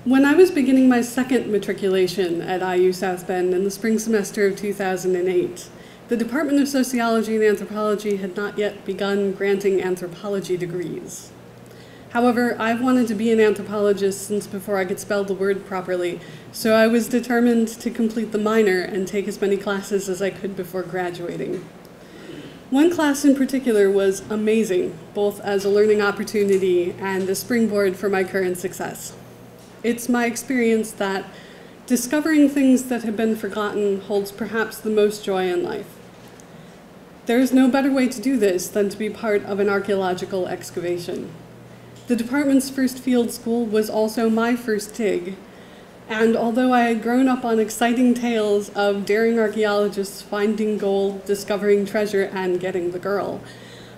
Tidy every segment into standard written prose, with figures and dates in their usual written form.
When I was beginning my second matriculation at IU South Bend in the spring semester of 2008, the Department of Sociology and Anthropology had not yet begun granting anthropology degrees. However, I've wanted to be an anthropologist since before I could spell the word properly, so I was determined to complete the minor and take as many classes as I could before graduating. One class in particular was amazing, both as a learning opportunity and a springboard for my current success. It's my experience that discovering things that have been forgotten holds perhaps the most joy in life. There is no better way to do this than to be part of an archaeological excavation. The department's first field school was also my first TIG, and although I had grown up on exciting tales of daring archaeologists finding gold, discovering treasure, and getting the girl,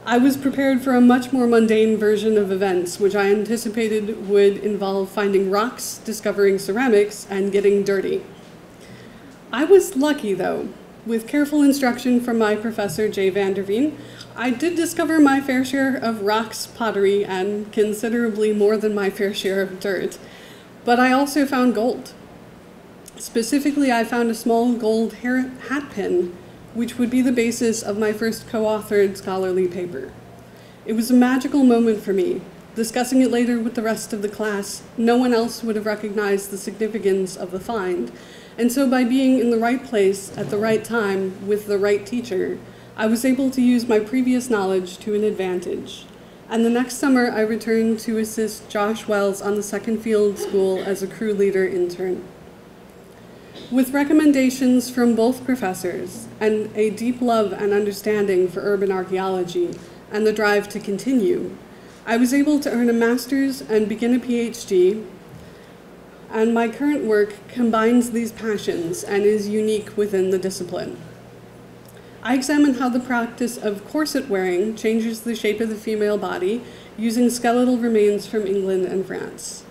I was prepared for a much more mundane version of events, which I anticipated would involve finding rocks, discovering ceramics, and getting dirty. I was lucky, though. With careful instruction from my professor, J. van der Veen, I did discover my fair share of rocks, pottery, and considerably more than my fair share of dirt. But I also found gold. Specifically, I found a small gold hat pin, which would be the basis of my first co-authored scholarly paper. It was a magical moment for me. Discussing it later with the rest of the class, no one else would have recognized the significance of the find, and so by being in the right place at the right time with the right teacher, I was able to use my previous knowledge to an advantage. And the next summer, I returned to assist Josh Wells on the second field school as a crew leader intern. With recommendations from both professors and a deep love and understanding for urban archaeology and the drive to continue, I was able to earn a master's and begin a PhD, and my current work combines these passions and is unique within the discipline. I examine how the practice of corset wearing changes the shape of the female body using skeletal remains from England and France.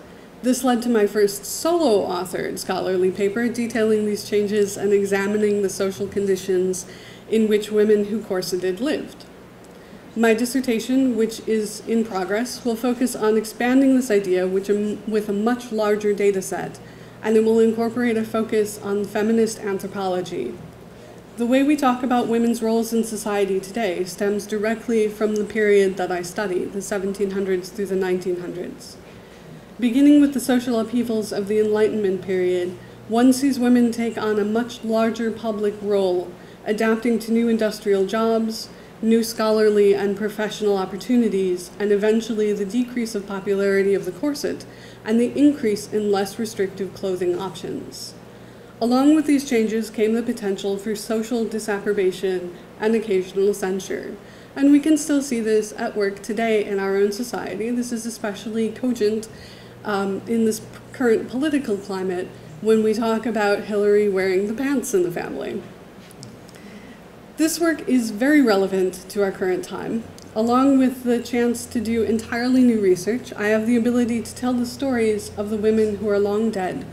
This led to my first solo-authored scholarly paper detailing these changes and examining the social conditions in which women who corseted lived. My dissertation, which is in progress, will focus on expanding this idea with a much larger data set, and it will incorporate a focus on feminist anthropology. The way we talk about women's roles in society today stems directly from the period that I study, the 1700s through the 1900s. Beginning with the social upheavals of the Enlightenment period, one sees women take on a much larger public role, adapting to new industrial jobs, new scholarly and professional opportunities, and eventually the decrease of popularity of the corset and the increase in less restrictive clothing options. Along with these changes came the potential for social disapprobation and occasional censure. And we can still see this at work today in our own society. This is especially cogent in this current political climate when we talk about Hillary wearing the pants in the family. This work is very relevant to our current time. Along with the chance to do entirely new research, I have the ability to tell the stories of the women who are long dead,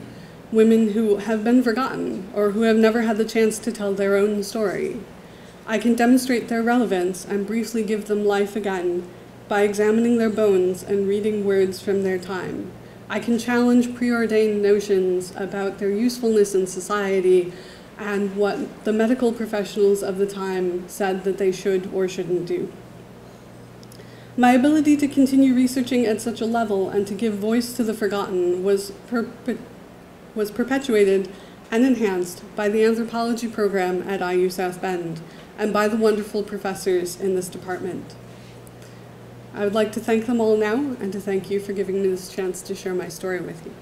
women who have been forgotten, or who have never had the chance to tell their own story. I can demonstrate their relevance and briefly give them life again by examining their bones and reading words from their time. I can challenge preordained notions about their usefulness in society and what the medical professionals of the time said that they should or shouldn't do. My ability to continue researching at such a level and to give voice to the forgotten was perpetuated and enhanced by the anthropology program at IU South Bend and by the wonderful professors in this department. I would like to thank them all now and to thank you for giving me this chance to share my story with you.